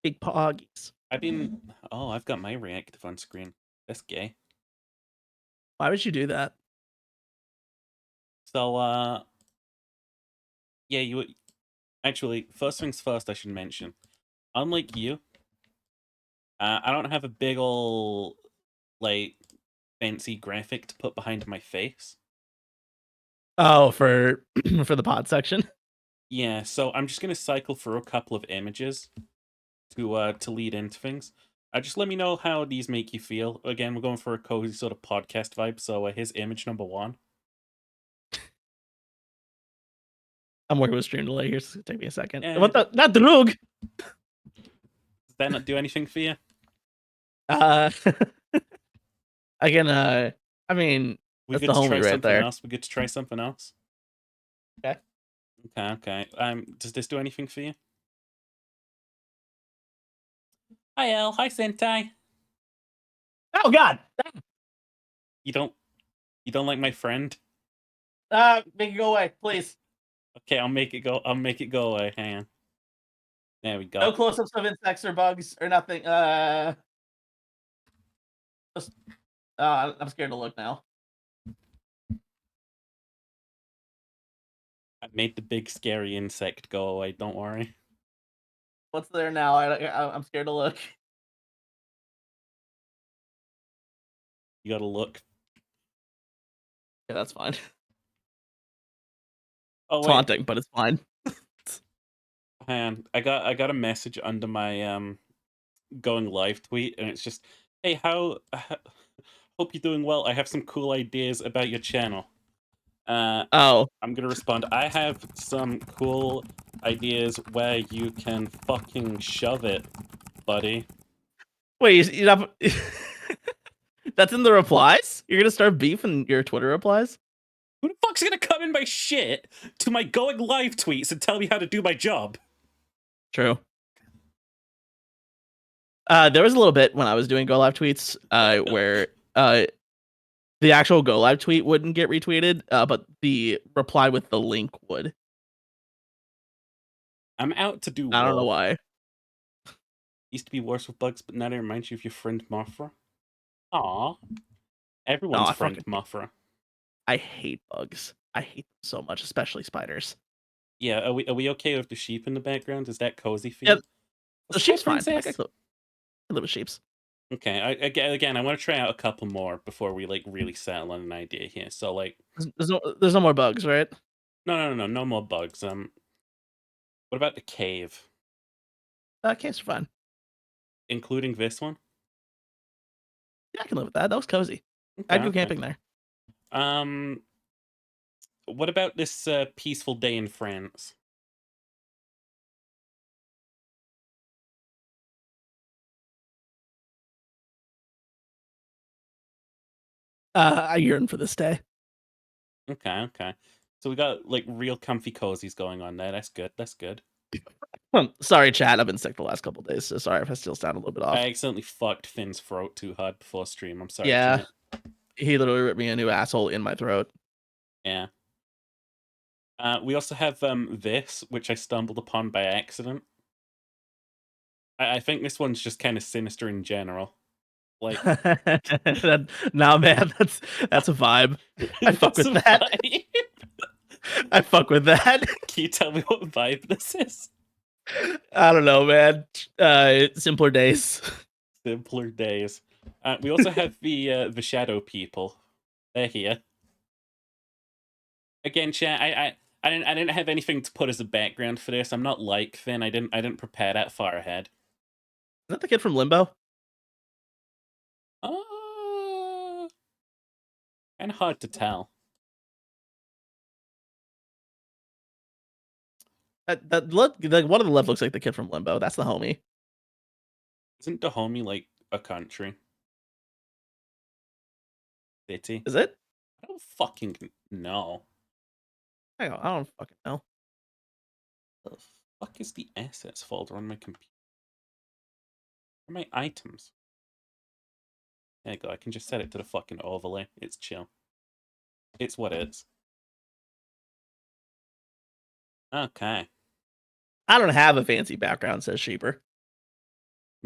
Big poggies. I've been. Oh, I've got my reactive on screen. That's gay. Why would you do that? So, yeah, you actually. First things first, I should mention. Unlike you, I don't have a big ol' like fancy graphic to put behind my face. Oh, for for the pod section. Yeah, so I'm just gonna cycle through a couple of images to lead into things. Just let me know how these make you feel. Again, we're going for a cozy sort of podcast vibe. So here's image number one. I'm working with stream delay here, so take me a second. Eh, What the? Not the rug. does that not do anything for you? Uh, I can. I mean, We that's good the to try homie right something there. else. We good to try something else. Okay. Okay, okay. Does this do anything for you? Hi El. Hi Sentai. Oh God. You don't you don't like my friend? Make it go away, please. Okay, I'll make it go. I'll make it go away. Hang on. There we No go. close-ups of insects or bugs or nothing. Just, I'm scared to look now. I made the big scary insect go away. Don't worry. What's there now? I'm scared to look. You gotta look. Yeah, that's fine. Oh It's wait, haunting, but it's fine. hang on. I got a message under my going live tweet, and it's just, hey, hope you're doing well. I have some cool ideas about your channel. Uh, Oh, I'm gonna respond. I have some cool ideas where you can fucking shove it, buddy. wait, you not. That's in the replies. You're gonna start beef in your Twitter replies. Who the fuck's gonna come in my shit to my going live tweets and tell me how to do my job? True. There was a little bit when I was doing go live tweets, where the actual go live tweet wouldn't get retweeted, but the reply with the link would. I'm out to do I don't know wolf. why. Used to be worse with bugs, but now it reminds you of your friend Mothra. Aw, No, everyone's friend Mothra. I hate bugs. I hate them so much, especially spiders. Yeah, are we okay with the sheep in the background? Is that cozy for Yeah, you? the Hi, sheep's fine. princess. I live with sheeps. Okay, again, I want to try out a couple more before we like really settle on an idea here. So like, There's no more bugs, right? no more bugs. What about the cave, Caves are fine. including this one? Yeah, I can live with that. That was cozy. Okay, I'd go okay. camping there. Um, what about this peaceful day in France? I yearn for this day. Okay, okay. So we got like real comfy cozies going on there. That's good. That's good. Sorry, chat. I've been sick the last couple days, so sorry if I still sound a little bit I off. accidentally fucked Finn's throat too hard before stream. I'm sorry, Yeah, chat. he literally ripped me a new asshole in my throat. Yeah. We also have this, which I stumbled upon by accident. I think this one's just kind of sinister in general. Like, Nah, man, that's a vibe. I fuck that's with a that. vibe. I fuck with that. Can you tell me what vibe this is? I don't know, man. Simpler days. Simpler days. We also have the shadow people. They're here again. Chat. I didn't have anything to put as a background for this. I'm not like Finn. I didn't prepare that far ahead. Is that the kid from Limbo? Uh, kind of hard to tell. That look, like one of the left looks like the kid from Limbo. That's the homie. Isn't Dahomey like a country? City? Is it? I don't fucking know. I don't fucking know. The fuck is the assets folder on my computer? Where are my items? There you go. I can just set it to the fucking overlay. It's chill. It's what it is. Okay. I don't have a fancy background, says Sheeper.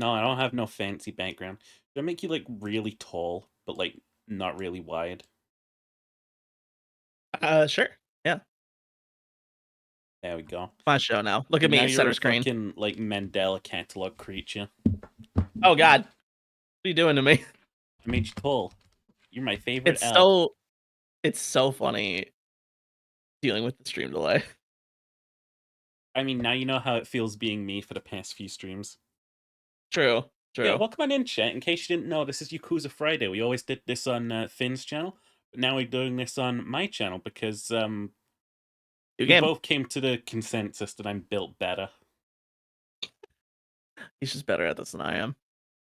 No, I don't have no fancy background. Should I make you like really tall, but like not really wide? Sure. Yeah. There we go. My show now. Look at And now me, you're center a screen. fucking like Mandela catalog creature. Oh God, what are you doing to me? I made you tall. You're my favorite It's elf. so funny dealing with the stream delay. I mean, now you know how it feels being me for the past few streams. True. Yeah, welcome on in, chat. In case you didn't know, this is Yakuza Friday. We always did this on Finn's channel, but now we're doing this on my channel because New we game. both came to the consensus that I'm built better. He's just better at this than I am.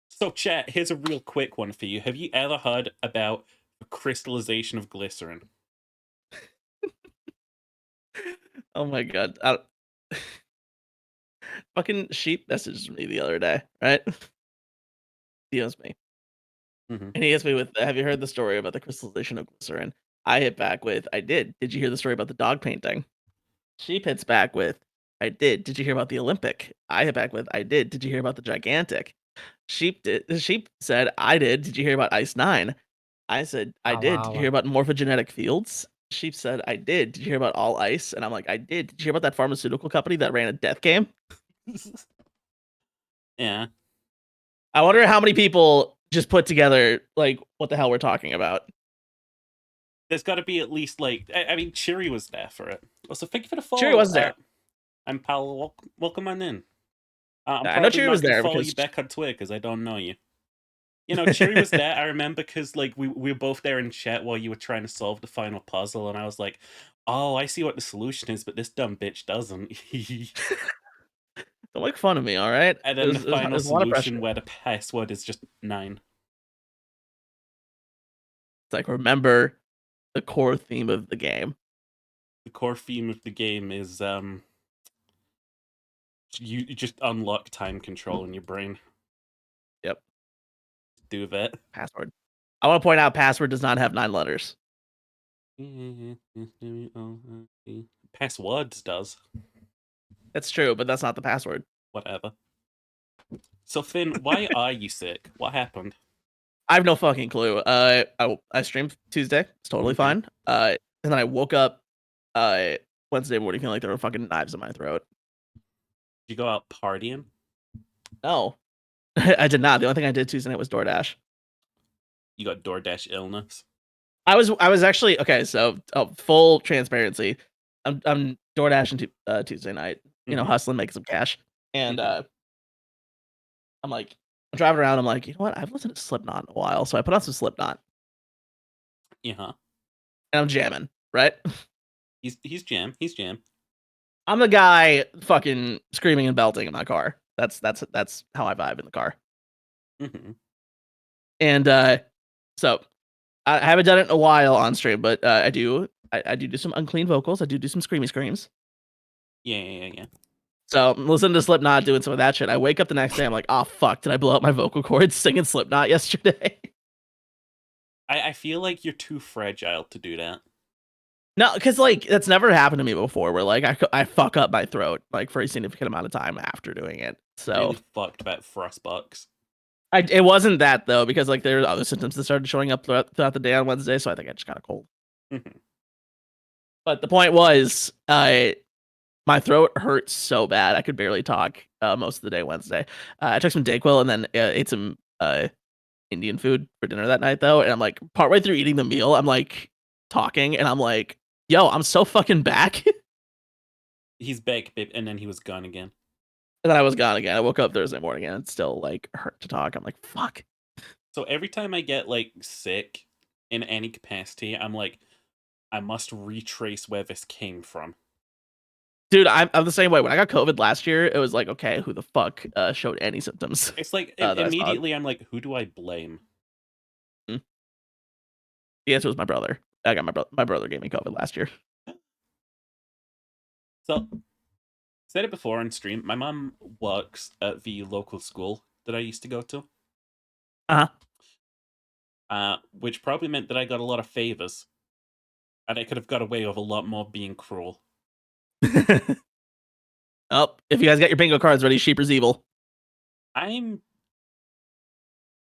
So, chat, here's a real quick one for you. Have you ever heard about the crystallization of glycerin? Oh my God. Fucking Sheep messaged me the other day, right? DMs me. Mhm. And he hits me with, have you heard the story about the crystallization of glycerin? I hit back with, I did. Did you hear the story about the dog painting? Sheep hits back with, I did. Did you hear about the Olympic? I hit back with, I did. Did you hear about the gigantic? Sheep said, I did. Did you hear about Ice 9? I said, I did. Did you hear about morphogenetic fields? Sheep said, I did. Did you hear about all ice? And I'm like, I did. Did you hear about that pharmaceutical company that ran a death game? Yeah. I wonder how many people just put together like what the hell we're talking about. There's got to be at least like I mean, Cheery was there for it. Also, thank you for the follow. Cheery was there. I'm Pal. Welcome on in. I'm I know Cheery was there follow because you back on Twitter because I don't know you. You know, Cheery was there. I remember because like we were both there in chat while you were trying to solve the final puzzle, and I was like, "Oh, I see what the solution is, but this dumb bitch doesn't." don't make fun of me, all right? And then the final there's a lot of pressure. solution where the password is just 9. It's like remember the core theme of the game. The core theme of the game is you just unlock time control in your brain. Yep. Do that. Password. I want to point out password does not have 9 letters. Passwords does. That's true, but that's not the password. Whatever. So Finn, why are you sick? What happened? I have no fucking clue. I streamed Tuesday. It's totally fine. And then I woke up Wednesday morning feeling like there were fucking knives in my throat. Did you go out partying? No. I did not. The only thing I did Tuesday night was DoorDash. You got DoorDash illness? I was actually okay, so full transparency. I'm DoorDashing Tuesday night, you know, hustling, making some cash. And I'm driving around, I'm like, you know what? I've listened to Slipknot in a while, so I put on some Slipknot. Yeah. And I'm jamming, right? He's jam. He's jam. I'm the guy fucking screaming and belting in my car. That's how I vibe in the car. And so I haven't done it in a while on stream, but I do some unclean vocals. I do some screamy screams. Yeah. So I'm listening to Slipknot, doing some of that shit. I wake up the next day, I'm like, oh fuck, did I blow out my vocal cords singing Slipknot yesterday? I feel like you're too fragile to do that. No, because like that's never happened to me before. Where like I fuck up my throat like for a significant amount of time after doing it. So really fucked about frostbox. It wasn't that though, because like there were other symptoms that started showing up throughout the day on Wednesday. So I think I just got a cold. But the point was, my throat hurt so bad I could barely talk most of the day Wednesday. I took some Dayquil and then ate some Indian food for dinner that night though, and I'm like partway through eating the meal, I'm like talking and I'm like, yo, I'm so fucking back. He's back, babe, and then he was gone again. And then I was gone again. I woke up Thursday morning and it still like hurt to talk. I'm like, fuck. So every time I get like sick in any capacity, I'm like, I must retrace where this came from. Dude, I'm the same way. When I got COVID last year, it was like, okay, who the fuck showed any symptoms? It's like immediately I'm like, who do I blame? The answer was my brother. I got my brother gave me COVID last year. So, said it before on stream. My mom works at the local school that I used to go to. Which probably meant that I got a lot of favors, and I could have got away with a lot more being cruel. Oh, if you guys got your bingo cards ready, Sheeper's evil. I'm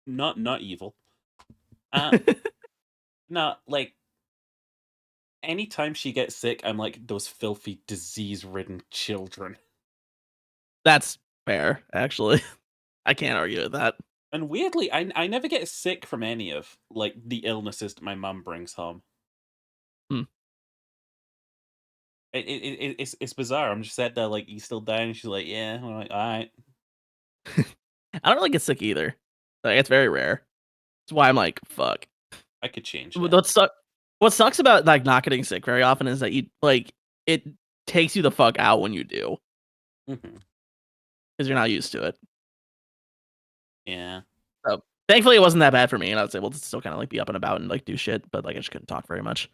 Not evil. Uh, no, like anytime she gets sick, I'm like those filthy, disease-ridden children. That's fair, actually. I can't argue with that. And weirdly, I never get sick from any of like the illnesses that my mum brings home. Hmm. It's bizarre. I'm just sat there like, "You still dying?" She's like, "Yeah." I'm like, "All right." I don't really get sick either. Like, it's very rare. That's why I'm like, fuck. I could change What that. what suck what sucks about, like, not getting sick very often is that you like, it takes you the fuck out when you do, Mhm. because 'cause you're not used to it. Yeah. So, thankfully, it wasn't that bad for me, and I was able to still kinda, like, be up and about and, like, do shit, but, like, I just couldn't talk very much.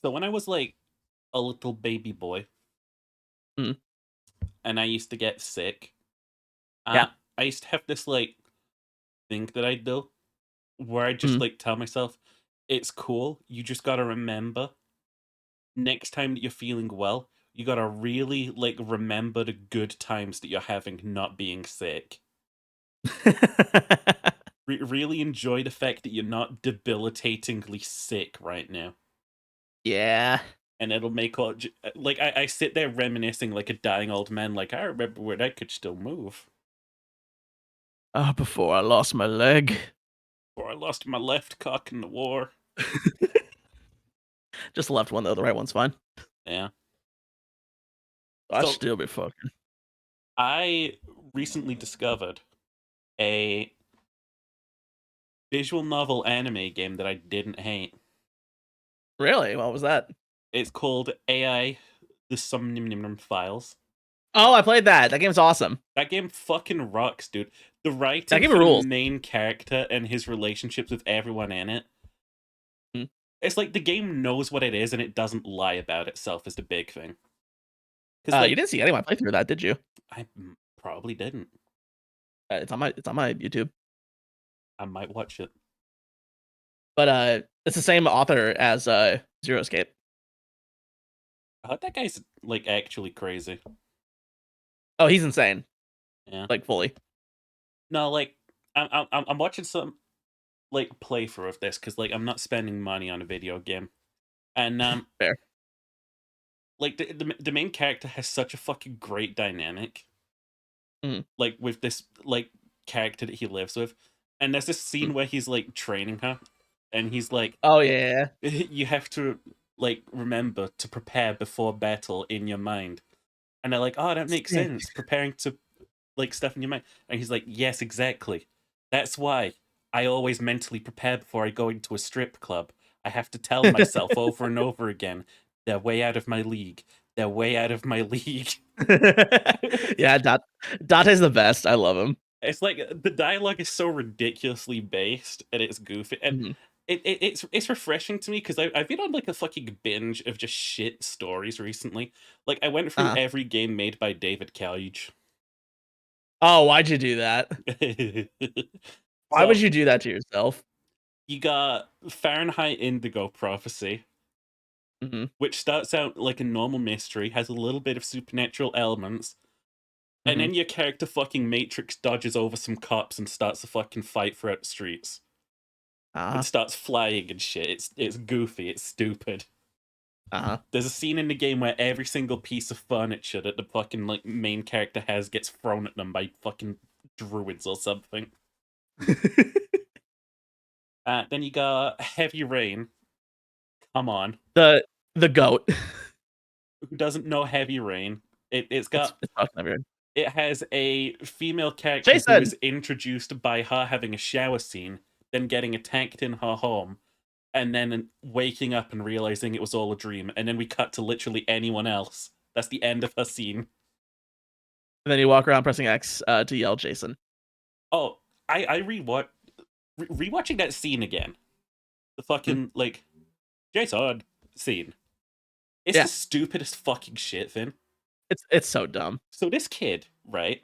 So when I was like a little baby boy Mm. and I used to get sick, Yeah. uh, I used to have this like thing that I do where I just Mm. like tell myself, "It's cool. You just gotta remember next time that you're feeling well, you gotta really like remember the good times that you're having not being sick. Really enjoy the fact that you're not debilitatingly sick right now." Yeah. And it'll make all like I sit there reminiscing like a dying old man. Like I remember when I could still move, Before I lost my leg. or I lost my left cock in the war. Just the left one, though, the right one's fine. Yeah. I So still be fucking. I recently discovered a visual novel anime game that I didn't hate. Really? What was that? It's called AI The Somnium Files. Oh, I played that. That game's awesome. That game fucking rocks, dude. The That writing game for the rules. main character and his relationships with everyone in it. Mm. It's like the game knows what it is and it doesn't lie about itself is the big thing. Because You like didn't see anyone play through that, did you? probably didn't. It's on my YouTube. I might watch it. But, it's the same author as, Zero Escape. I heard that guy's like actually crazy. Oh, he's insane, Yeah. like, fully. No, like I'm watching some like playthrough of this because like I'm not spending money on a video game, and Fair. like the main character has such a fucking great dynamic, Mhm, like with this like character that he lives with, and there's this mm. scene where he's like training her, and he's like, Oh, yeah. you have to like remember to prepare before battle in your mind, and they're like, oh, that makes Sick. sense, preparing to like stuff in your mind. And he's like, yes, exactly. That's why I always mentally prepare before I go into a strip club. I have to tell myself over and over again, they're way out of my league. They're way out of my league. Yeah, Dante's the best, I love him. It's like the dialogue is so ridiculously based and it's goofy. And Mhm. it's refreshing to me because I've been on like a fucking binge of just shit stories recently. Like I went through Uh-huh. every game made by David Cage. Oh, why'd you do that? Why would So you do that to yourself? you got Fahrenheit Indigo Prophecy, Mhm, which starts out like a normal mystery, has a little bit of supernatural elements, and mhm. then your character fucking Matrix dodges over some cops and starts a fucking fight throughout the streets and Uh-huh, starts flying and shit. It's goofy, it's stupid. uh-huh. There's a scene in the game where every single piece of furniture that the fucking like main character has gets thrown at them by fucking druids or something. Then you got Heavy Rain. Come on. The the GOAT. Who doesn't know Heavy Rain? It's It's got it's fucking weird. it has a female character who Jason! is introduced by her having a shower scene, then getting attacked in her home, and then waking up and realizing it was all a dream, and then we cut to literally anyone else. That's the end of her scene. And then you walk around pressing X, to yell Jason. Oh, I rewatching that scene again. The Mm. fucking like Jason scene. It's the Yeah, stupidest fucking shit thing. it's so dumb. So this kid, right?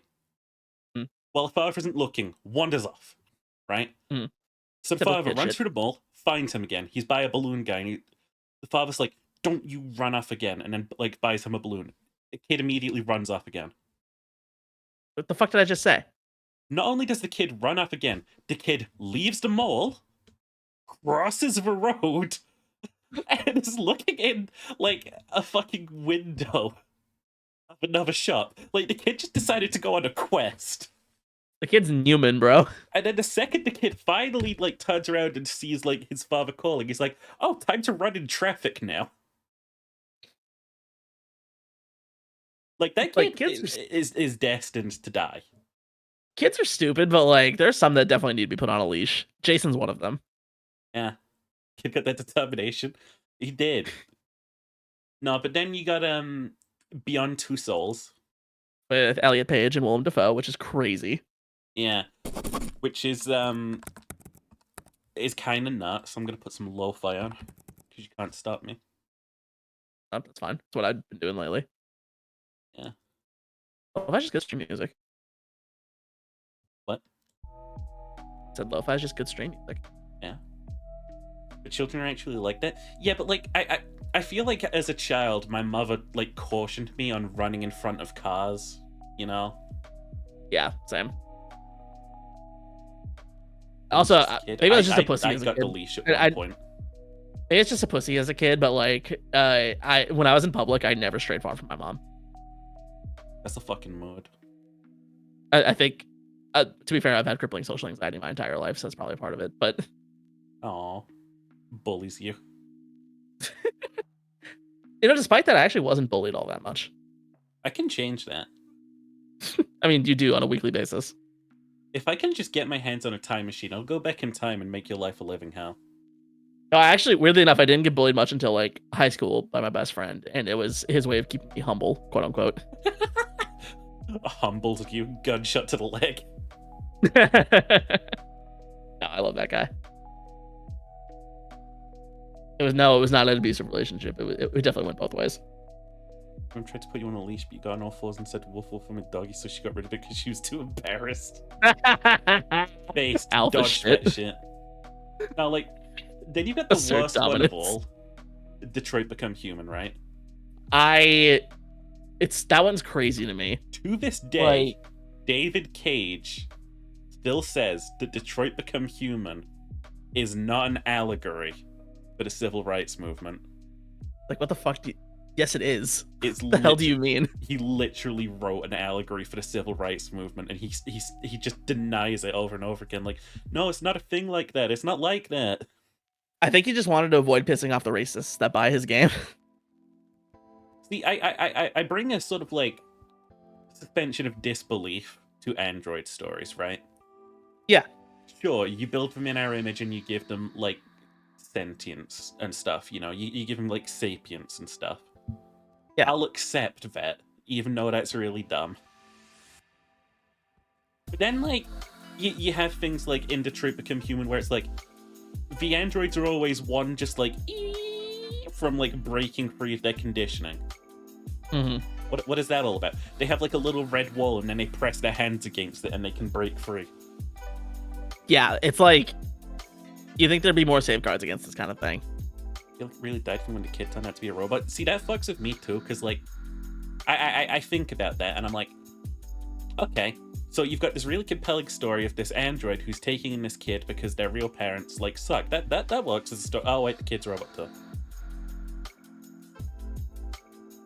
Mm, While the father isn't looking, wanders off, right? mm. So the Typical father kid runs shit. through the mall, finds him again. He's by a balloon guy, and the father's like, "Don't you run off again!" And then like buys him a balloon. The kid immediately runs off again. What the fuck did I just say? Not only does the kid run up again, the kid leaves the mall, crosses the road, and is looking in like a fucking window of another shop. Like the kid just decided to go on a quest. The kid's Newman, bro. And then the second the kid finally like turns around and sees like his father calling, he's like, "Oh, time to run in traffic now." Like that kid is destined to die. Kids are stupid, but like there's some that definitely need to be put on a leash. Jason's one of them. Yeah, kid got that determination. He did. No, but then you got Beyond Two Souls With Elliot Page and Willem Dafoe, which is crazy. Yeah, which is kind of nuts. I'm gonna put some lo-fi on because you can't stop me. Oh, that's fine. That's what I've been doing lately. Yeah. Lo-fi is just good stream music. What? I said lo-fi is just good stream music. Yeah. But children are actually like that. Yeah, but like I feel like as a child, my mother like cautioned me on running in front of cars. You know. Yeah, same. Also, maybe I was just a pussy as a got kid. the leash at one point. Maybe it's just a pussy as a kid, but like, I when I was in public, I never strayed far from my mom. That's a fucking mood. I think, to be fair, I've had crippling social anxiety my entire life, so that's probably part of it. But, oh, bullies you. you know, despite that, I actually wasn't bullied all that much. I can change that. I mean, you do on a weekly basis. If I can just get my hands on a time machine, I'll go back in time and make your life a living hell. No, actually, weirdly enough, I didn't get bullied much until like high school by my best friend, and it was his way of keeping me humble, quote unquote. Humbled you, gunshot to the leg. No, I love that guy. It was not an abusive relationship. It definitely went both ways. I tried to put you on a leash, but you got on all fours and said "woof woof" from a doggy, so she got rid of it because she was too embarrassed. Based Alpha dog shit. shit. Now, like, then you got the Assert worst one dominance. of all. Detroit Become Human, right? That one's crazy to me. To this day, David Cage still says that Detroit Become Human is not an allegory for the civil rights movement. Like, what the fuck yes, it is. It's What the hell do you mean? He literally wrote an allegory for the civil rights movement, and he just denies it over and over again. Like, no, it's not a thing like that. It's not like that. I think he just wanted to avoid pissing off the racists that buy his game. See, I bring a sort of like suspension of disbelief to Android stories, right? Yeah. Sure, you build them in our image and you give them like sentience and stuff. You know, you give them like sapience and stuff. Yeah. I'll accept that, even though that's really dumb. But then, like, you have things like in Detroit Become Human, where it's like, the androids are always one just like, from like breaking free of their conditioning. Mm-hmm. What is that all about? They have like a little red wall and then they press their hands against it and they can break free. Yeah, it's like, you think there'd be more safeguards against this kind of thing. You really died from when the kid turned out to be a robot. See, that fucks with me too, because like, I think about that and I'm like, okay, so you've got this really compelling story of this android who's taking in this kid because their real parents like suck. That works as a story. Oh wait, the kid's a robot too.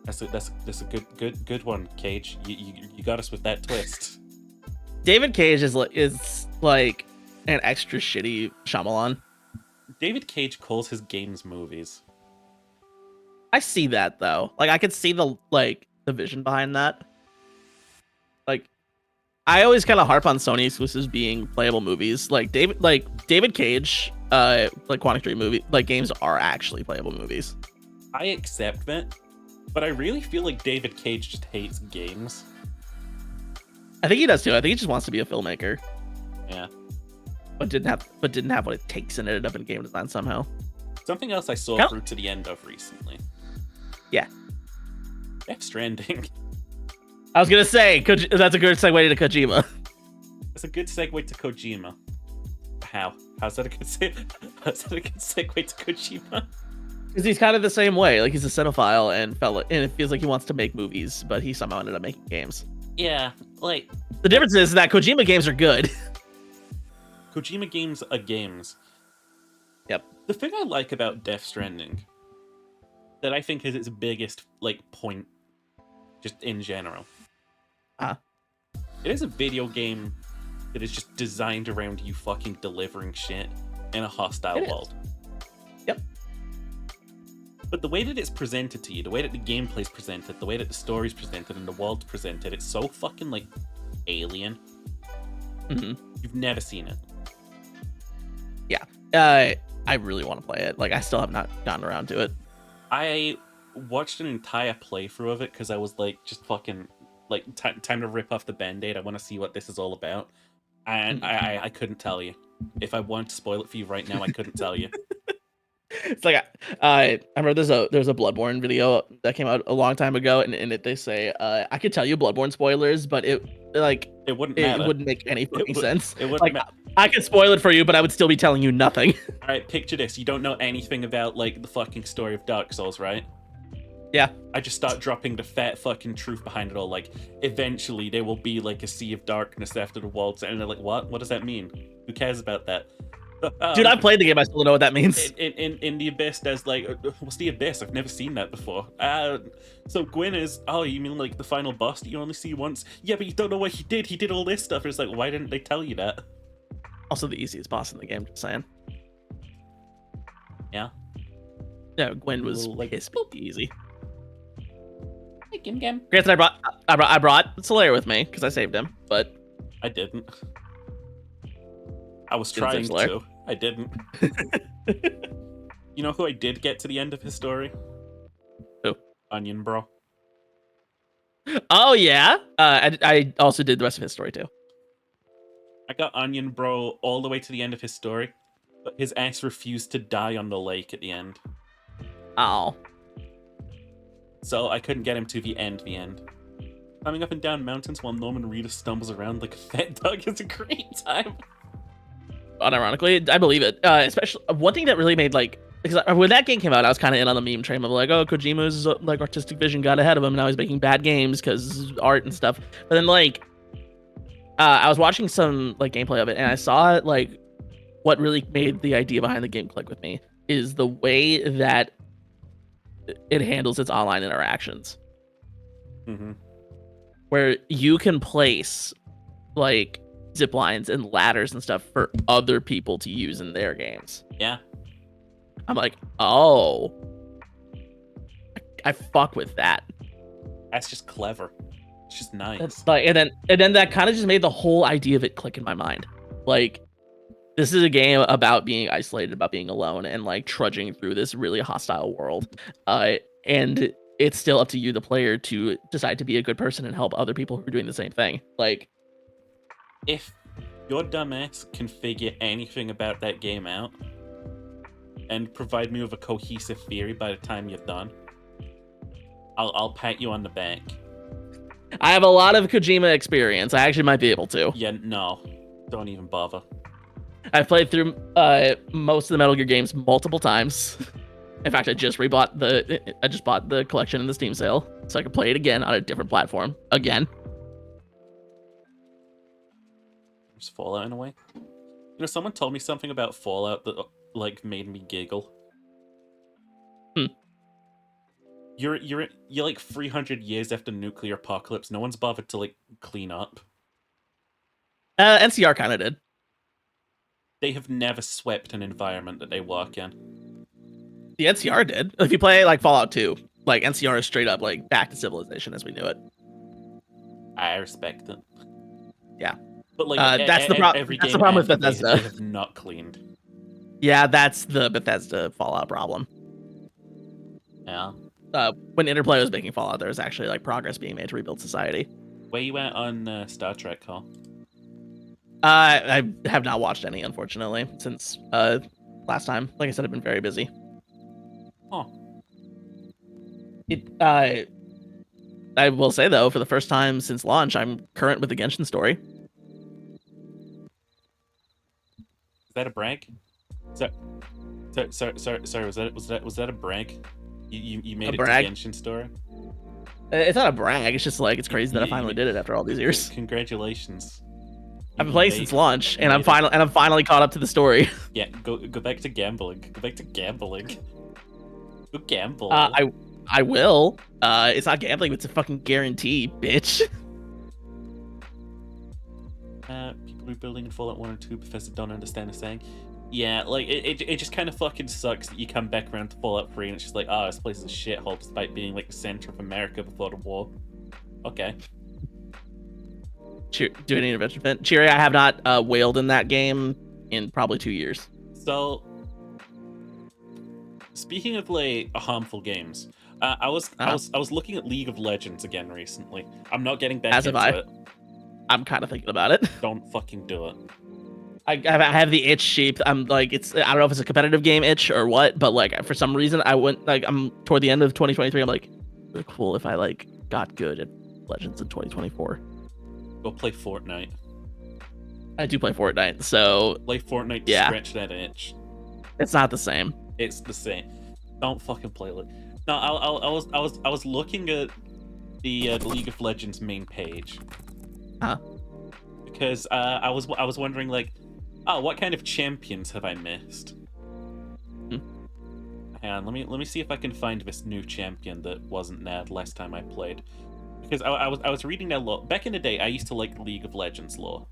That's a good one, Cage. You got us with that twist. David Cage is like an extra shitty Shyamalan. David Cage calls his games movies. I see that though. Like, I could see the vision behind that. Like, I always kind of harp on Sony exclusives being playable movies. Like David Cage, like Quantic Dream movie, like games are actually playable movies. I accept that, but I really feel like David Cage just hates games. I think he does too. I think he just wants to be a filmmaker. Yeah. But didn't have what it takes and ended up in game design somehow. Something else I saw through to the end of recently. Yeah. Death Stranding. I was gonna say, that's a good segue to Kojima. That's a good segue to Kojima. How? How's that a good segue to Kojima? Because he's kind of the same way. Like, he's a cinephile and it feels like he wants to make movies, but he somehow ended up making games. Yeah, Like, The difference is that Kojima games are good. Kojima games are games. Yep. The thing I like about Death Stranding, that I think is its biggest like point, just in general, Uh, it is a video game that is just designed around you fucking delivering shit in a hostile It is. world. Yep. But the way that it's presented to you, the way that the gameplay's presented, the way that the story's presented, and the world's presented, it's so fucking like alien. mhm. You've never seen it. I really want to play it. Like, I still have not gotten around to it. I watched an entire playthrough of it because I was like, just fucking like time to rip off the band-aid. I want to see what this is all about, and I couldn't tell you. If I wanted to spoil it for you right now, I couldn't tell you. It's like I remember there's a Bloodborne video that came out a long time ago, and in it they say I could tell you Bloodborne spoilers, but it wouldn't matter. wouldn't make any fucking sense. It wouldn't Like, matter. I could spoil it for you, but I would still be telling you nothing. All right, picture this. You don't know anything about like the fucking story of Dark Souls, right? Yeah. I just start dropping the fat fucking truth behind it all. Like, eventually there will be like a sea of darkness after the world's end. And they're like, what? What does that mean? Who cares about that? Dude, I played the game. I still don't know what that means. In the Abyss, there's like, what's the Abyss? I've never seen that before. So Gwyn is, oh, you mean like the final boss that you only see once? Yeah, but you don't know what he did. He did all this stuff. It's like, why didn't they tell you that? Also, the easiest boss in the game. Just saying. Yeah. Yeah, Gwyn was Little, like, piss easy. Hey, Gim. Granted, I brought Solaire with me because I saved him, but I didn't. I was Didn't trying save Solaire? to. I didn't. You know who I did get to the end of his story? Who? Onion Bro. Oh yeah. I also did the rest of his story too. I got Onion Bro all the way to the end of his story, but his ass refused to die on the lake at the end. Oh. So I couldn't get him to the end. Climbing up and down mountains while Norman Reedus stumbles around like a fat dog is a great time. Unironically, I believe it. Especially one thing that really made like, because when that game came out, I was kind of in on the meme train of like, oh, Kojima's like artistic vision got ahead of him. Now he's making bad games because art and stuff. But then like, I was watching some like gameplay of it, and I saw like what really made the idea behind the game click with me is the way that it handles its online interactions. Mm-hmm. Where you can place like zip lines and ladders and stuff for other people to use in their games. Yeah. I'm like, oh, I fuck with that. That's just clever. It's just nice. That's like, and then that kind of just made the whole idea of it click in my mind. Like, this is a game about being isolated, about being alone, and like trudging through this really hostile world. And it's still up to you, the player, to decide to be a good person and help other people who are doing the same thing. Like, if your dumbass can figure anything about that game out and provide me with a cohesive theory by the time you're done, I'll pat you on the back. I have a lot of Kojima experience. I actually might be able to. Yeah, no. Don't even bother. I've played through most of the Metal Gear games multiple times. In fact, I just bought the collection in the Steam sale, so I can play it again on a different platform. Again. There's Fallout in a way. You know, someone told me something about Fallout that like made me giggle. You're like 300 years after nuclear apocalypse. No one's bothered to like clean up. NCR kind of did. They have never swept an environment that they work in. The NCR did. If you play like Fallout 2, like NCR is straight up like back to civilization as we knew it. I respect it. Yeah, but like that's the problem. That's the problem with Bethesda. They have not cleaned. Yeah, that's the Bethesda Fallout problem. Yeah. When Interplay was making Fallout, there was actually like progress being made to rebuild society. Where you at on Star Trek, Cole? I have not watched any, unfortunately, since last time. Like I said, I've been very busy. Oh. I will say though, for the first time since launch, I'm current with the Genshin story. Is that a brag? Sorry, was that a brag? You made A it brag? to Genshin story? It's not a brag. It's just like it's crazy that I You- finally you- did it after all these years. Congratulations. I've been You playing made- since launch, you and I'm made it. finally caught up to the story. Yeah, go back to gambling. Go back to gambling. Go gamble. I will. It's not gambling. It's a fucking guarantee, bitch. People rebuilding in Fallout 1 and 2, Bethesda don't understand the saying. Yeah, like, it just kind of fucking sucks that you come back around to Fallout 3 and it's just like, oh, this place is a shithole despite being, like, the center of America before the war. Okay. Do any intervention event. Cheery, I have not wailed in that game in probably 2 years. So, speaking of, like, harmful games, I was looking at League of Legends again recently. I'm not getting back As into have I. it. I'm kind of thinking about it. Don't fucking do it. I have the itch sheep. I'm like, I don't know if it's a competitive game itch or what, but like for some reason I'm toward the end of 2023. I'm like, really cool if I like got good at Legends in 2024. Go play Fortnite. I do play Fortnite, so Play Fortnite to Yeah. stretch that itch. it's not the same. It's the same. Don't fucking play it. No, I was looking at the League of Legends main page. Huh? Because I was wondering like, oh, what kind of champions have I missed? Hang on, let me see if I can find this new champion that wasn't Ned last time I played. Because I was reading that lore. Back in the day, I used to like League of Legends lore.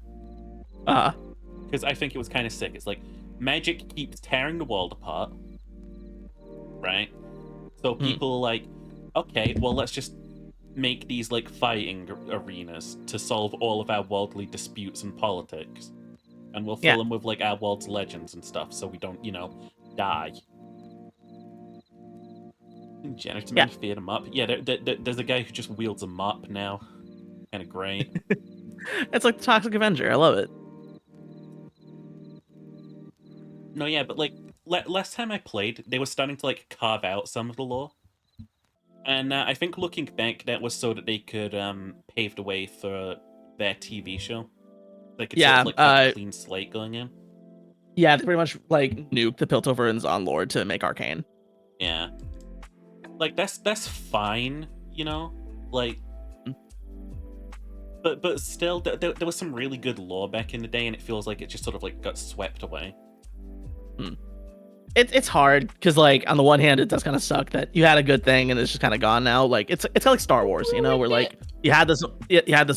Because I think it was kind of sick. It's like magic keeps tearing the world apart, right? So people are like, okay, well let's just make these like fighting arenas to solve all of our worldly disputes and politics, and we'll fill them with like our world's legends and stuff, so we don't, die. Gentlemen fear them up. Yeah, there's a guy who just wields a mop now. Kind of great. It's like the Toxic Avenger. I love it. No, yeah, but like last time I played, they were starting to like carve out some of the lore, and I think looking back, that was so that they could pave the way for their TV show. They could sort of like have a clean slate going in. Yeah, they pretty much like nuked the Piltover and Zon lore to make Arcane. Yeah, like that's fine, like. But still, there was some really good lore back in the day, and it feels like it just sort of like got swept away. It's hard because like on the one hand it does kind of suck that you had a good thing and it's just kind of gone now. Like it's kind of like Star Wars, where like you had this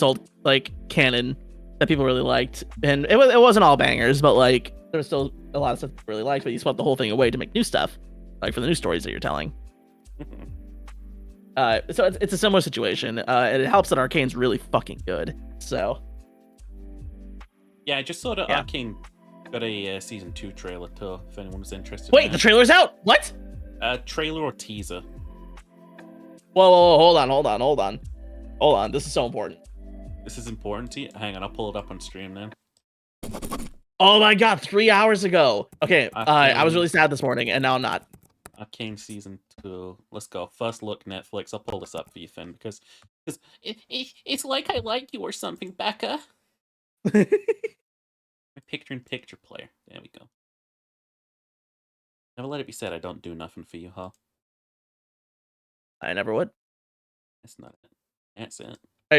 old like canon that people really liked, and it wasn't all bangers, but like there was still a lot of stuff people really liked, but you swept the whole thing away to make new stuff, like for the new stories that you're telling. So it's a similar situation, and it helps that Arcane's really fucking good. So yeah, I just saw that Arcane got a season 2 trailer too, if anyone was interested. Wait, the trailer's out? What? Trailer or teaser? Whoa, hold on. This is so important. This is important to you? Hang on, I'll pull it up on stream now. Oh my god, 3 hours ago. Okay, I was really sad this morning, and now I'm not. Arcane season 2. Let's go. First look, Netflix. I'll pull this up for you, Finn, because it's like I like you or something, Becca. My picture-in-picture player. There we go. Never let it be said I don't do nothing for you, huh? I never would. That's not it. That's it. Are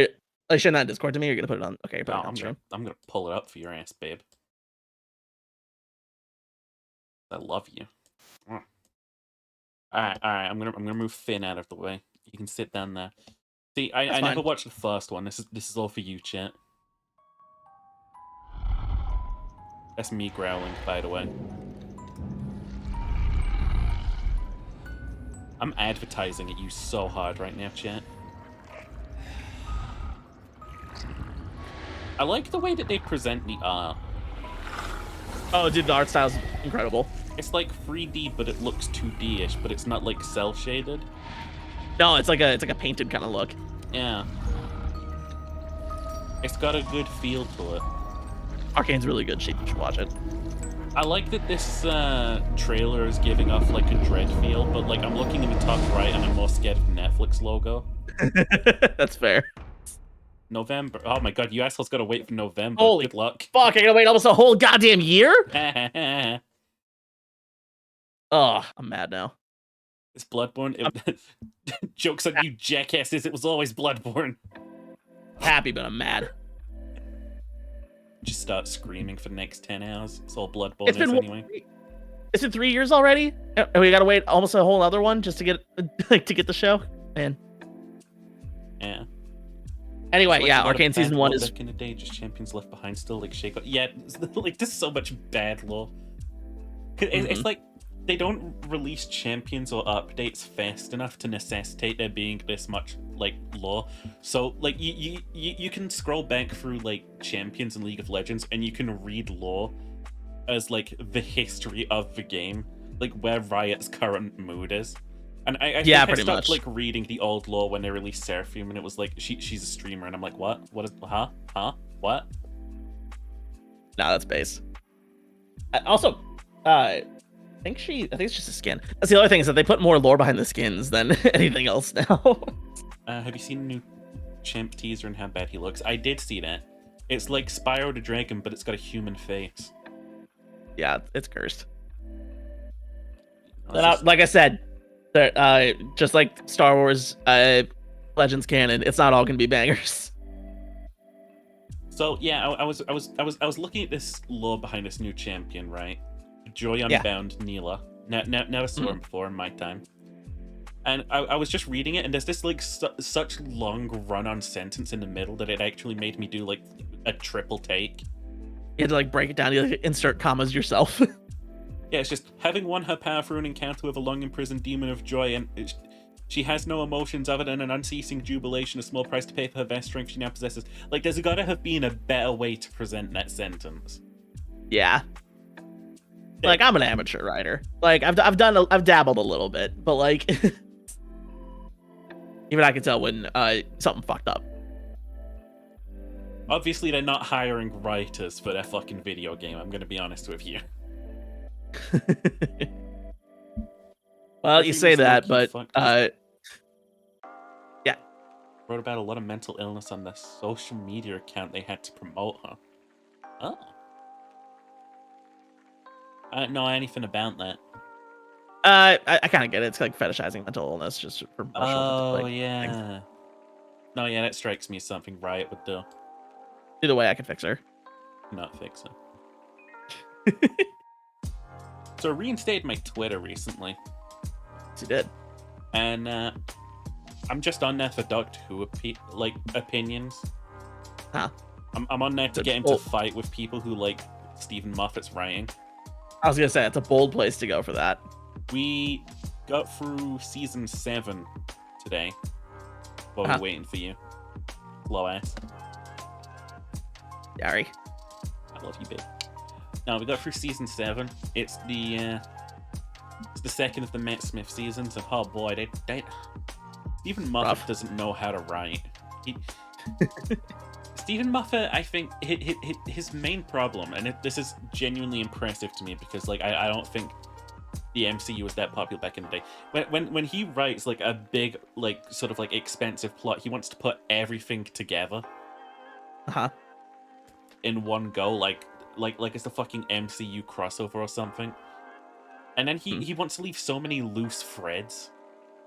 you sharing that in Discord to me? Or you're gonna put it on? Okay, put it on stream. I'm gonna pull it up for your ass, babe. I love you. All right. I'm gonna move Finn out of the way. You can sit down there. See, I never watched the first one. This is all for you, chat. That's me growling, by the way. I'm advertising at you so hard right now, chat. I like the way that they present the art. Oh, dude, the art style's incredible. It's like 3D, but it looks 2D-ish, but it's not like cel-shaded. No, it's like a painted kind of look. Yeah. It's got a good feel to it. Arcane's really good. You should watch it. I like that this trailer is giving off like a Dread feel, but like I'm looking in the top right and I'm more scared of the Netflix logo. That's fair. November. Oh my god, you assholes gotta wait for November. Holy good luck. Fuck, I gotta wait almost a whole goddamn year? Oh, I'm mad now. It's Bloodborne. Joke's on you, jackasses. It was always Bloodborne. Happy, but I'm mad. Just start screaming for the next 10 hours. It's all Bloodborne It's been anyway. Is it 3 years already? And we gotta wait almost a whole other one just to get the show. Man. Yeah. Anyway, Like yeah, Arcane Season 1 is... back in the day, just Champions Left Behind still, like, shake up. Yeah, like, there's so much bad lore. It's like, they don't release Champions or updates fast enough to necessitate there being this much, like, lore. So, like, you can scroll back through, like, Champions in League of Legends, and you can read lore as, like, the history of the game. Like, where Riot's current mood is. And I think I stopped like reading the old lore when they released Seraphim, and it was like she's a streamer, and I'm like, what? What is what? Nah, that's base. Also, I think it's just a skin. That's the other thing, is that they put more lore behind the skins than anything else now. Have you seen the new Champ teaser and how bad he looks? I did see that. It's like Spyro the Dragon, but it's got a human face. Yeah, it's cursed. But, like I said, just like Star Wars Legends canon, it's not all gonna be bangers. So yeah, I was looking at this lore behind this new champion, right? Joy Unbound Neela. Never saw him before in my time. And I was just reading it, and there's this like such long run-on sentence in the middle that it actually made me do like a triple take. You had to like break it down. You like, insert commas yourself. Yeah, it's just having won her power through an encounter with a long-imprisoned demon of joy, and she has no emotions other than an unceasing jubilation, a small price to pay for her vast strength she now possesses. Like, there's gotta have been a better way to present that sentence. Yeah. Like, I'm an amateur writer. Like, I've dabbled a little bit, but like, even I can tell when something fucked up. Obviously, they're not hiring writers for their fucking video game. I'm gonna be honest with you. Well, you say that, but yeah. Wrote about a lot of mental illness on the social media account they had to promote her. Oh. I don't know anything about that. I kind of get it. It's like fetishizing mental illness just for promotional yeah. Things. No, yeah, that strikes me as something Riot would do. Either way, I can fix her. Not fix her. So I reinstated my Twitter recently. You did. And I'm just on there for Doctor Who opinions. Huh. I'm on there to get into fight with people who like Stephen Moffat's writing. I was gonna say it's a bold place to go for that. We got through season 7 today while we're waiting for you. Low ass. Sorry. I love you, babe. No, we got through season 7. It's the second of the Matt Smith seasons, and oh boy, Stephen Moffat doesn't know how to write. Stephen Moffat, I think his main problem, and this is genuinely impressive to me because like I don't think the MCU was that popular back in the day. When he writes like a big like sort of like expensive plot, he wants to put everything together. In one go, like it's a fucking MCU crossover or something. And then he wants to leave so many loose threads.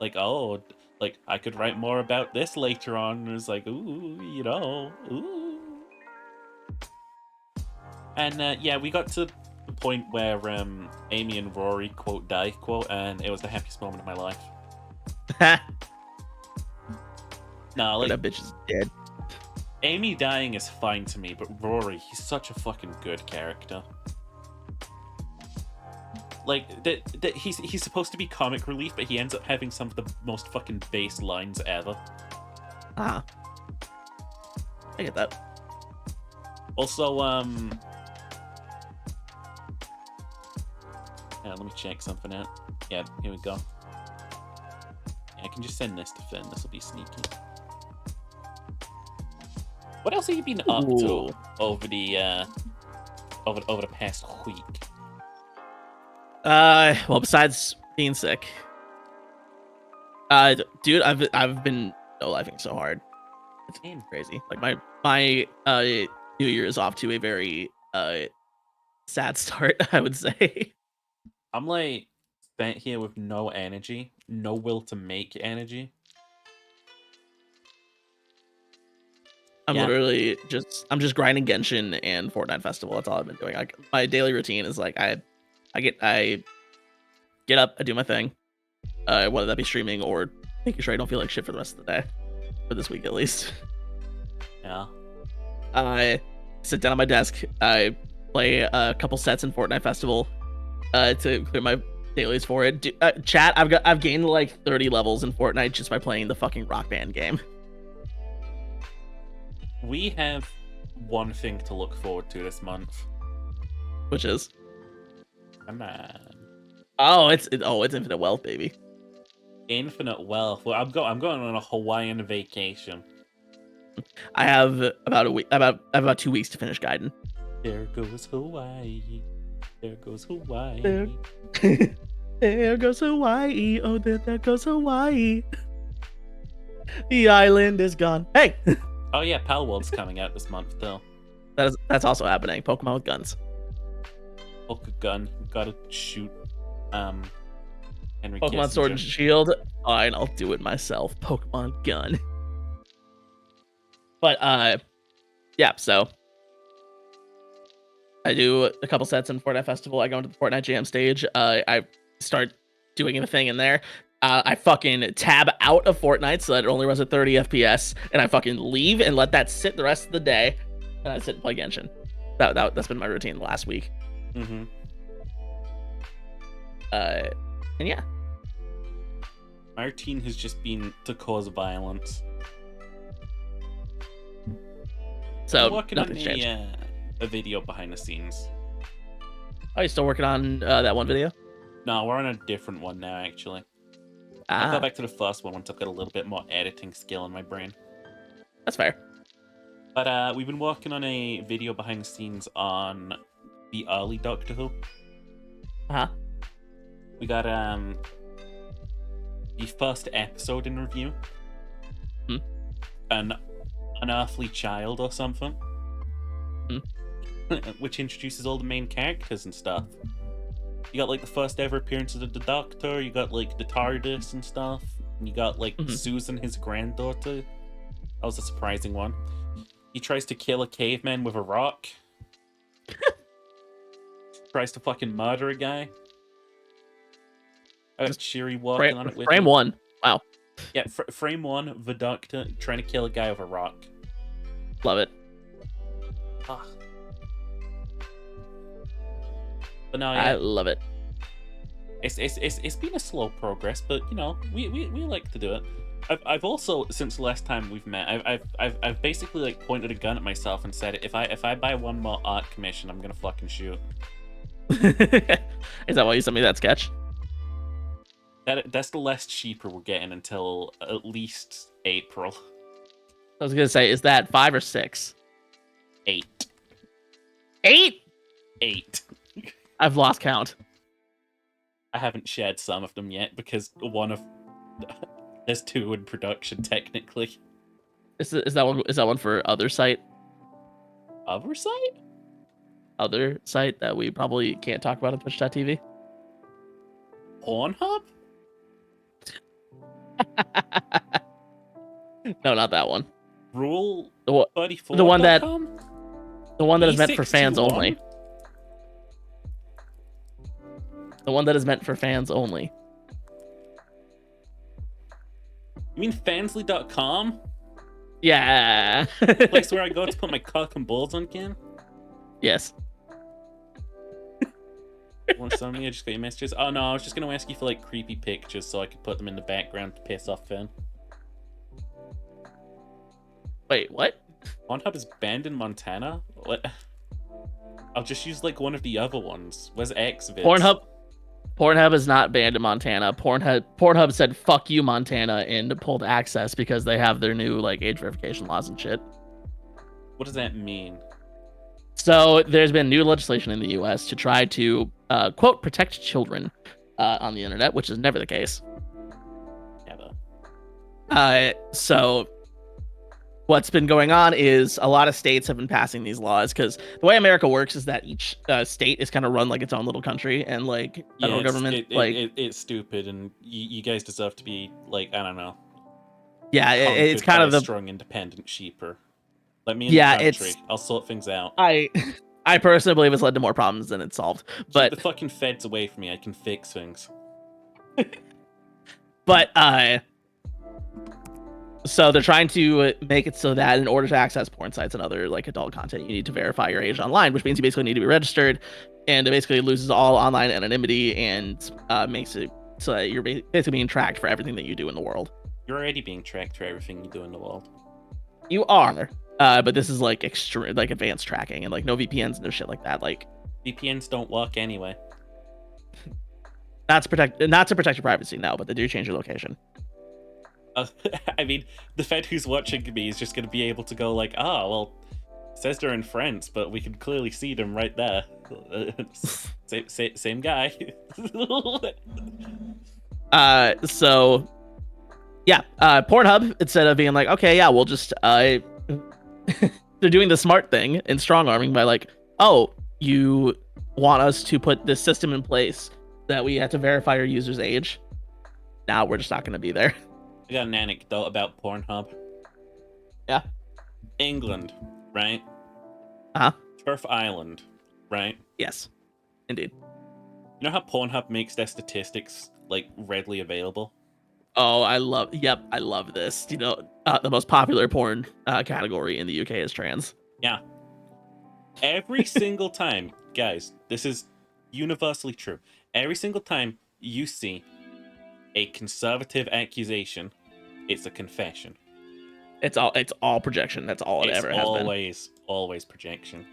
Like, oh, like I could write more about this later on. And it's like, ooh, you know, ooh. And yeah, we got to the point where Amy and Rory quote die quote, and it was the happiest moment of my life. Nah, like that bitch is dead. Amy dying is fine to me, but Rory, he's such a fucking good character. Like, he's supposed to be comic relief, but he ends up having some of the most fucking base lines ever. I get that. Also, yeah, let me check something out. Yeah, here we go. Yeah, I can just send this to Finn. This will be sneaky. What else have you been up to over the past week? Well, besides being sick, dude, I've been no-lifing so hard. It's crazy. Like my New Year is off to a very sad start, I would say. I'm like spent here with no energy, no will to make energy. I'm Yeah. literally I'm just grinding Genshin and Fortnite Festival. That's all I've been doing. Like my daily routine is like I get up, I do my thing, whether that be streaming or making sure I don't feel like shit for the rest of the day, for this week at least. Yeah. I sit down at my desk. I play a couple sets in Fortnite Festival to clear my dailies for it. Chat, I've gained like 30 levels in Fortnite just by playing the fucking Rock Band game. We have one thing to look forward to this month. Which is? Come on. Oh, it's Infinite Wealth, baby. Infinite Wealth. Well, I'm going on a Hawaiian vacation. I have about 2 weeks to finish Gaiden. There goes Hawaii. There goes Hawaii. There goes Hawaii. Oh, there goes Hawaii. The island is gone. Hey. Oh yeah, Palworld's coming out this month though. That's also happening. Pokemon with guns. Gun. Gotta shoot. Henry Pokemon Kissinger. Sword and Shield. Fine, I'll do it myself. Pokemon gun. But yeah. So I do a couple sets in Fortnite Festival. I go into the Fortnite Jam stage. I start doing a thing in there. I fucking tab out of Fortnite so that it only runs at 30 FPS, and I fucking leave and let that sit the rest of the day, and I sit and play Genshin. That's been my routine the last week. Mm-hmm. And yeah. My routine has just been to cause violence. So I'm working on nothing's changed. a video behind the scenes. Oh, you still working on that one video? No, we're on a different one now, actually. I'll go Ah, back to the first one once I've got a little bit more editing skill in my brain. that's fair. But we've been working on a video behind the scenes on the early Doctor Who. Uh-huh. We got the first episode in review. Hmm. An unearthly child or something. Hmm. Which introduces all the main characters and stuff. You got like the first ever appearances of the Doctor, you got like the TARDIS and stuff, and you got like Susan, his granddaughter. That was a surprising one. He tries to kill a caveman with a rock. Tries to fucking murder a guy. I got Shiri walking on it with Frame him. 1. Wow. Yeah, frame 1, the Doctor trying to kill a guy with a rock. Love it. Ah. But no, I yeah, love it. it's been a slow progress, but you know, we like to do it. I've also, since the last time we've met, I've basically like pointed a gun at myself and said, if I buy one more art commission, I'm gonna fucking shoot. Is that why you sent me that sketch? That's the last cheaper we're getting until at least April. I was gonna say, is that 5 or 6? 8. 8? 8. I've lost count. I haven't shared some of them yet because there's 2 in production technically. Is that one for other site Oversight? that we probably can't talk about on Twitch.tv? Pornhub? No, not that one. Rule The 34. one that is meant for fans only. The one that is meant for fans only. You mean fansly.com? Yeah. Place where I go to put my cock and balls on cam? Yes. Want to send me? I just got your messages. Oh no, I was just gonna ask you for like creepy pictures so I could put them in the background to piss off Finn. Wait, what? Pornhub is banned in Montana? What? I'll just use like one of the other ones. Where's Xvids? Pornhub is not banned in Montana. Pornhub said "fuck you, Montana" and pulled access because they have their new like age verification laws and shit. What does that mean? So there's been new legislation in the U.S. to try to quote protect children on the internet, which is never the case. Never. So what's been going on is a lot of states have been passing these laws because the way America works is that each state is kind of run like its own little country, and like federal government, it's stupid, and you guys deserve to be like, I don't know, it's kind of a the strong independent sheeper. Let me in the country. I'll sort things out. I personally believe it's led to more problems than it's solved. But keep the fucking feds away from me. I can fix things. But so they're trying to make it so that in order to access porn sites and other like adult content, you need to verify your age online, which means you basically need to be registered, and it basically loses all online anonymity and makes it so that you're basically being tracked for everything that you do in the world. You're already being tracked for everything you do in the world. You are, but this is like extreme, like advanced tracking and like no VPNs, no shit like that. Like VPNs don't work anyway. Not to protect your privacy, no, but they do change your location. I mean, the Fed who's watching me is just going to be able to go like, oh, well, it says they're in France, but we can clearly see them right there. Same guy. So, yeah, Pornhub, instead of being like, okay, yeah, we'll just, they're doing the smart thing in strong arming by like, oh, you want us to put this system in place that we have to verify your user's age. Now we're just not going to be there. I got an anecdote about Pornhub. Yeah. England, right? Uh-huh. Turf Island, right? Yes, indeed. You know how Pornhub makes their statistics like readily available? Oh, I love this. You know, the most popular porn category in the UK is trans. Yeah. Every single time, guys, this is universally true. Every single time you see a conservative accusation, it's a confession. It's all projection. That's all it ever has been. Always projection.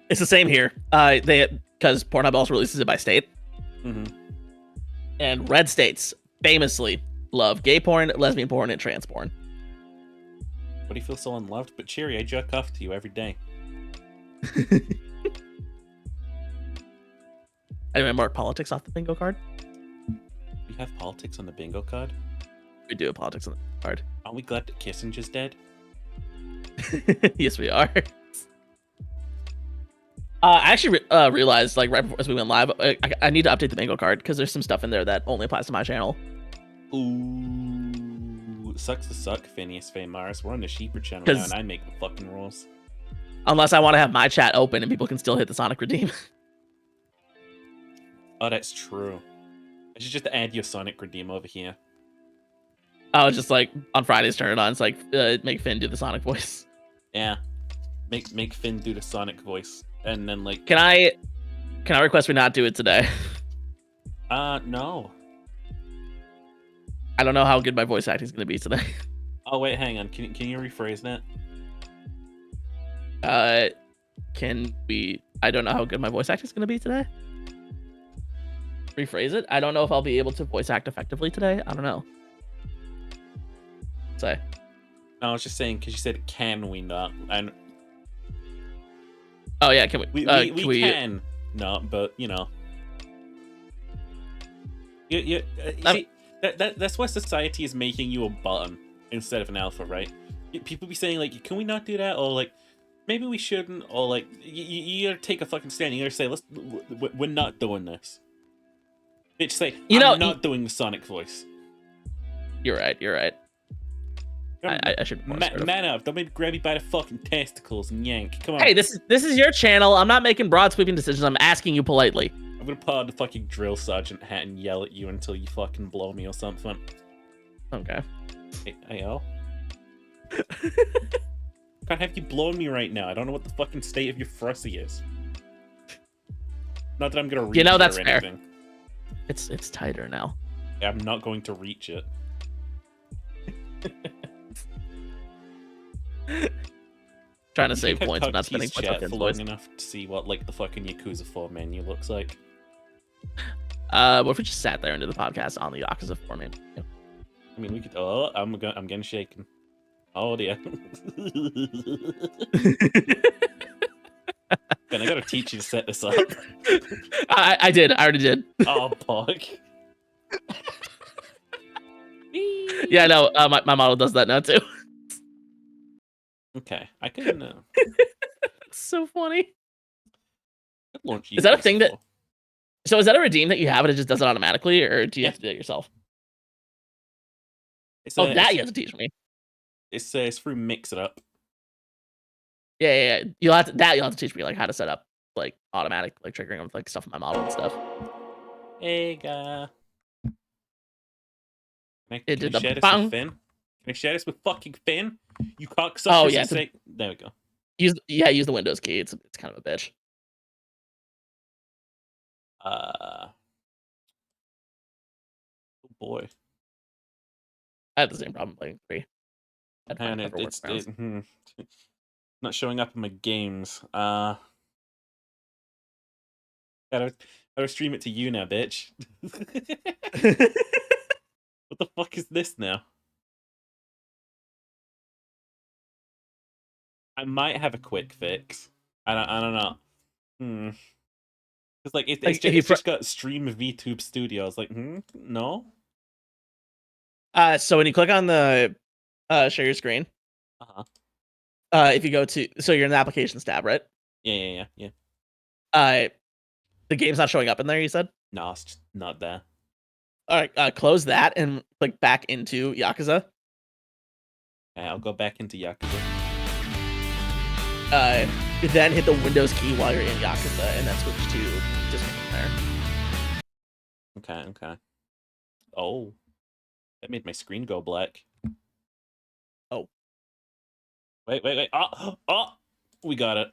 It's the same here. Because Pornhub also releases it by state. Mm-hmm. And red states famously love gay porn, lesbian porn, and trans porn. What do you feel so unloved? But cheery, I jerk off to you every day. Anyway, mark politics off the bingo card. We have politics on the bingo card? We do have politics on the bingo card. Aren't we glad that Kissinger's dead? Yes, we are. I actually realized, like, right before as we went live, I need to update the bingo card because there's some stuff in there that only applies to my channel. Ooh, sucks to suck, Phineas Faye Mars. We're on the Sheeper channel now, and I make the fucking rules. Unless I want to have my chat open and people can still hit the Sonic Redeem. Oh, that's true. I should just add your Sonic Redeem over here. I was just like, on Fridays, turn it on. It's like, make Finn do the Sonic voice. Yeah. Make Finn do the Sonic voice. And then, like... Can I request we not do it today? No. I don't know how good my voice acting is going to be today. Oh, wait, hang on. Can you rephrase that? I don't know how good my voice acting is going to be today. Rephrase it. I don't know if I'll be able to voice act effectively today. I don't know. Say. No, I was just saying because you said, "Can we not?" And oh yeah, can we? We can not, but you know, you see, that's why society is making you a button instead of an alpha, right? People be saying like, "Can we not do that?" Or like, maybe we shouldn't. Or like, you gotta take a fucking stand. You gotta say, we're not doing this. Bitch, say, I'm not doing the Sonic voice. You're right. I should man up. Don't make grab me by the fucking testicles and yank. Come on. Hey, this is your channel. I'm not making broad sweeping decisions. I'm asking you politely. I'm gonna put on the fucking drill sergeant hat and yell at you until you fucking blow me or something. Okay. Hey, can't have you blow me right now. I don't know what the fucking state of your frussy is. Not that I'm gonna reach it that's or fair. anything. It's tighter now. I'm not going to reach it. Trying to save points but not spending points on for long enough to see what like the fucking Yakuza 4 menu looks like. What if we just sat there into the podcast on the Yakuza 4 menu? Yeah. I mean, we could. Oh, I'm getting shaken. Oh dear. Man, I gotta teach you to set this up. I did. I already did. Oh, pog. Yeah, no, my model does that now too. Okay, I can It's so funny. launch Is that a Uplink thing that? support. So is that a redeem that you have and it just does it automatically, or do you Yeah. have to do it yourself? It's Oh, that you have to teach me. it's through Mix It Up. Yeah. You'll have to teach me like how to set up like automatic like triggering of like stuff in my model and stuff. Hey, guy. It Can I did the share this with bang. Finn? Can I share this with fucking Finn? You cocksuckers Oh yeah, there we go. use the Windows key. It's kind of a bitch. Oh boy. I had the same problem playing 3. I'd find And clever workarounds. not showing up in my games. Gotta stream it to you now, bitch. What the fuck is this now? I might have a quick fix. I don't know. Because like Like, it's just got Stream VTube Studio. I was like, no. So when you click on the share your screen, if you go to you're in the applications tab, right? Yeah. The game's not showing up in there. You said? No, it's just not there. All right, close that and click back into Yakuza. Okay, I'll go back into Yakuza. Then hit the Windows key while you're in Yakuza, and then switch to just there. Okay. Oh, that made my screen go black. Oh, wait. Oh, we got it.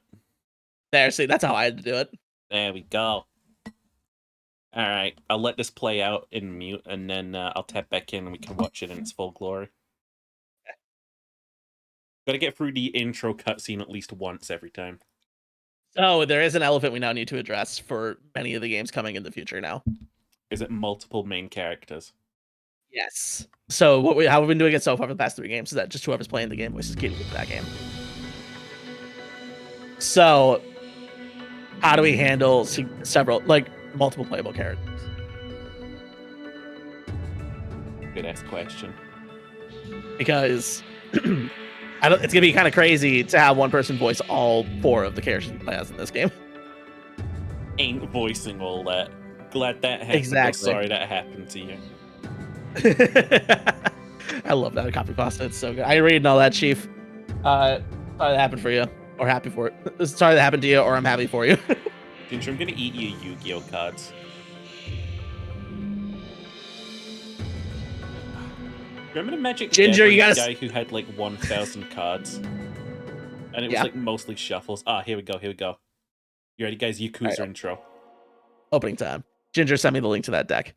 There, see, that's how I had to do it. There we go. All right, I'll let this play out in mute, and then I'll tap back in, and we can watch it in its full glory. Got to get through the intro cutscene at least once every time. So there is an elephant we now need to address for many of the games coming in the future now. Is it multiple main characters? Yes. So how we've been doing it so far for the past 3 games is that just whoever's playing the game voices key to that game. So how do we handle several, like, multiple playable characters? Good ass question. Because it's gonna be kind of crazy to have one person voice all 4 of the characters you play as in this game. Ain't voicing all that. Glad that happened. Exactly. Sorry that happened to you. I love that copy pasta. It's so good. I read all that, Chief. Sorry that happened for you, or happy for it. Sorry that happened to you, or I'm happy for you. Ginger, I'm gonna eat you Yu-Gi-Oh cards. Remember the Magic Ginger, you gotta guy who had like 1,000 cards, and it was like mostly shuffles. Here we go. You ready, guys? Yakuza intro. Opening time. Ginger, send me the link to that deck.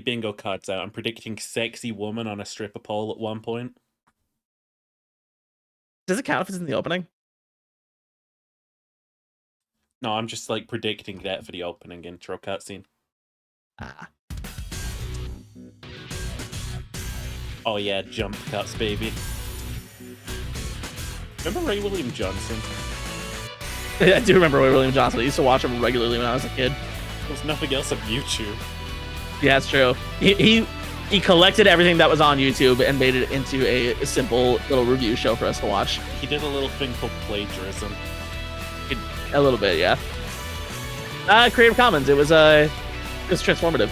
Bingo cards out. I'm predicting sexy woman on a stripper pole at one point. Does it count if it's in the opening? No, I'm just like predicting that for the opening intro cutscene. Oh yeah, jump cuts, baby. Remember Ray William Johnson? I do remember Ray William Johnson. I used to watch him regularly when I was a kid. There's nothing else on YouTube. Yeah, it's true. He collected everything that was on YouTube and made it into a simple little review show for us to watch. He did a little thing called plagiarism. A little bit, yeah. Creative Commons. It was transformative.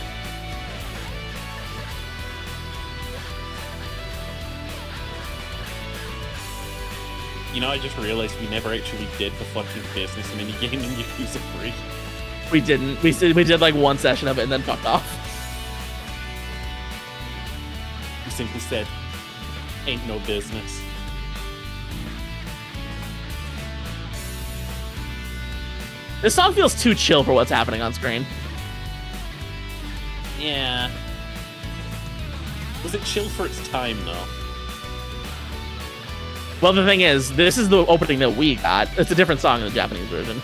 You know, I just realized we never actually did the fucking business minigame in Yakuza 3. We didn't. We did like one session of it and then fucked off. We simply said, ain't no business. This song feels too chill for what's happening on screen. Yeah. Was it chill for its time, though? Well, the thing is, this is the opening that we got. It's a different song in the Japanese version.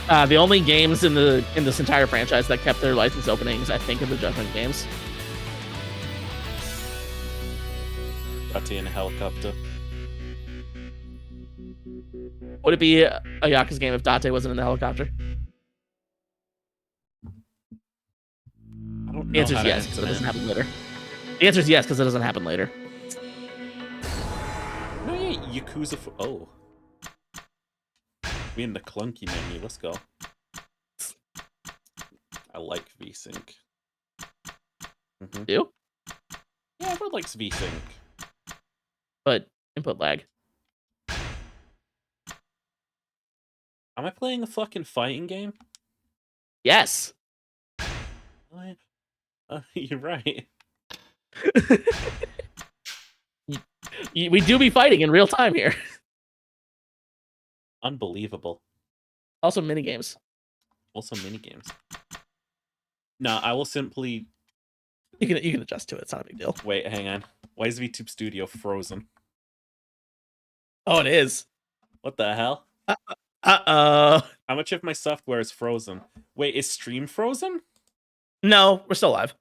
Okay. The only games in this entire franchise that kept their license openings, I think, are the Judgment games. Date in a helicopter. Would it be a Yakuza game if Date wasn't in the helicopter? The answer how is to yes, answer because it doesn't that. happen later. The answer is yes, because it doesn't happen later. No, yeah, Yakuza. Oh, we in the clunky menu. Let's go. I like VSync. Do? Yeah, everyone likes VSync. But input lag. Am I playing a fucking fighting game? Yes. You're right. We do be fighting in real time here. Unbelievable. Also, mini games. Also, minigames. No, I will simply You can adjust to it. It's not a big deal. wait. Hang on. Why is VTube Studio frozen? Oh, it is. What the hell? Uh-oh. How much of my software is frozen? Wait, is stream frozen? No, we're still live.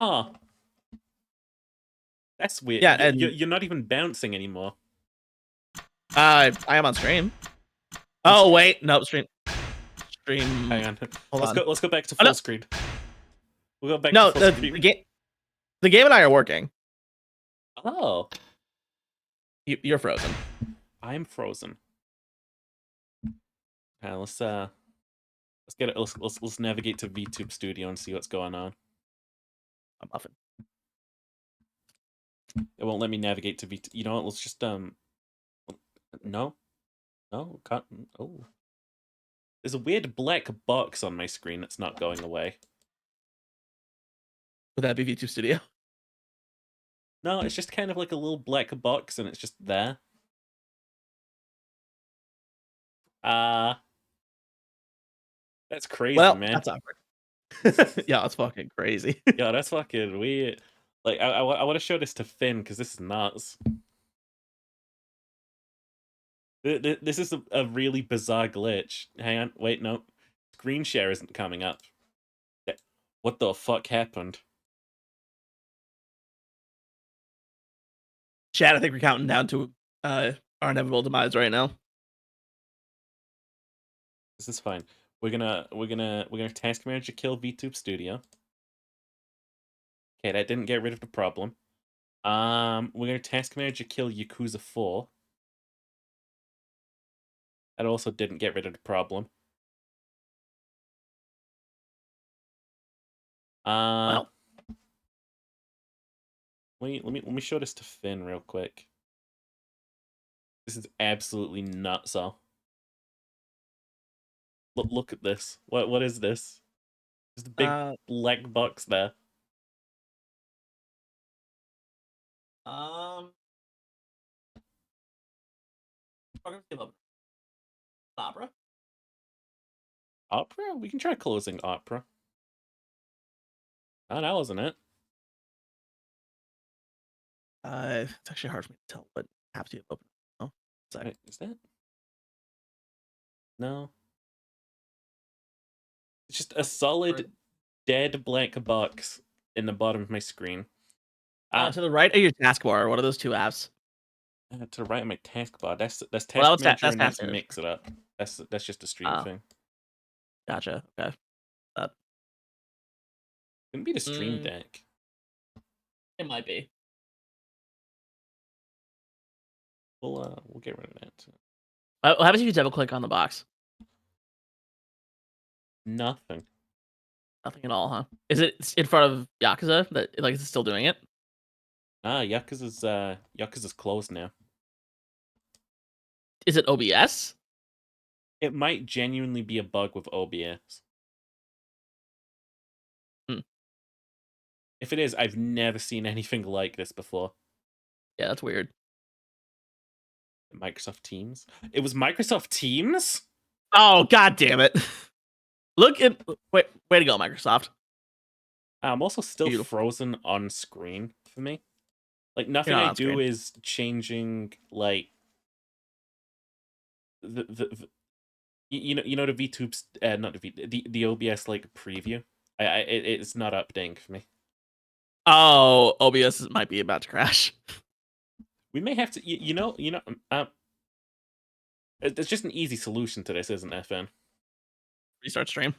Huh. That's weird. Yeah, and you're not even bouncing anymore. I am on stream. Oh wait, nope, stream. Hang on. Hold on. Let's go back to full screen. We'll go back No, to full screen. the game and I are working. Oh. You're frozen. I'm frozen. Let's get it. Let's navigate to VTube Studio and see what's going on. I'm muffin. It won't let me navigate to VTube. You know what? Let's just no, can't. Oh, there's a weird black box on my screen that's not going away. Would that be VTube Studio? No, it's just kind of like a little black box, and it's just there. That's crazy, Well, man. that's awkward. Yeah, that's fucking crazy. Yeah, that's fucking weird. Like, I want to show this to Finn because this is nuts. This is a really bizarre glitch. Hang on, wait, no. Screen share isn't coming up. What the fuck happened? Chad, I think we're counting down to our inevitable demise right now. This is fine. We're gonna task manager kill VTube Studio. Okay, that didn't get rid of the problem. We're gonna task manager kill Yakuza 4. That also didn't get rid of the problem. Wow. Let me show this to Finn real quick. This is absolutely nuts. Look at this. What is this? There's the big black box there. Opera? Opera? We can try closing Opera. Oh, that wasn't it. It's actually hard for me to tell what apps you have open. Oh, Wait, is that? No. It's just a solid dead black box in the bottom of my screen. To the right of your taskbar, what are those two apps? To the right of my taskbar. That's task manager, and that's mix it up. That's just a stream thing. Gotcha. Okay. Couldn't be the Stream Deck. It might be. We'll get rid of that. What happens if you double click on the box? Nothing. Nothing at all, huh? Is it in front of Yakuza? That like is it still doing it? Yakuza's closed now. Is it OBS? It might genuinely be a bug with OBS. If it is, I've never seen anything like this before. Yeah, that's weird. Microsoft Teams? It was Microsoft Teams? Oh, god damn it. Look at way to go, Microsoft. I'm also still frozen on screen for me. Like nothing I do is changing like the you know the VTube's not the OBS like preview. It's not updating for me. Oh, OBS might be about to crash. We may have to it's just an easy solution to this, isn't it, Finn? Restart stream.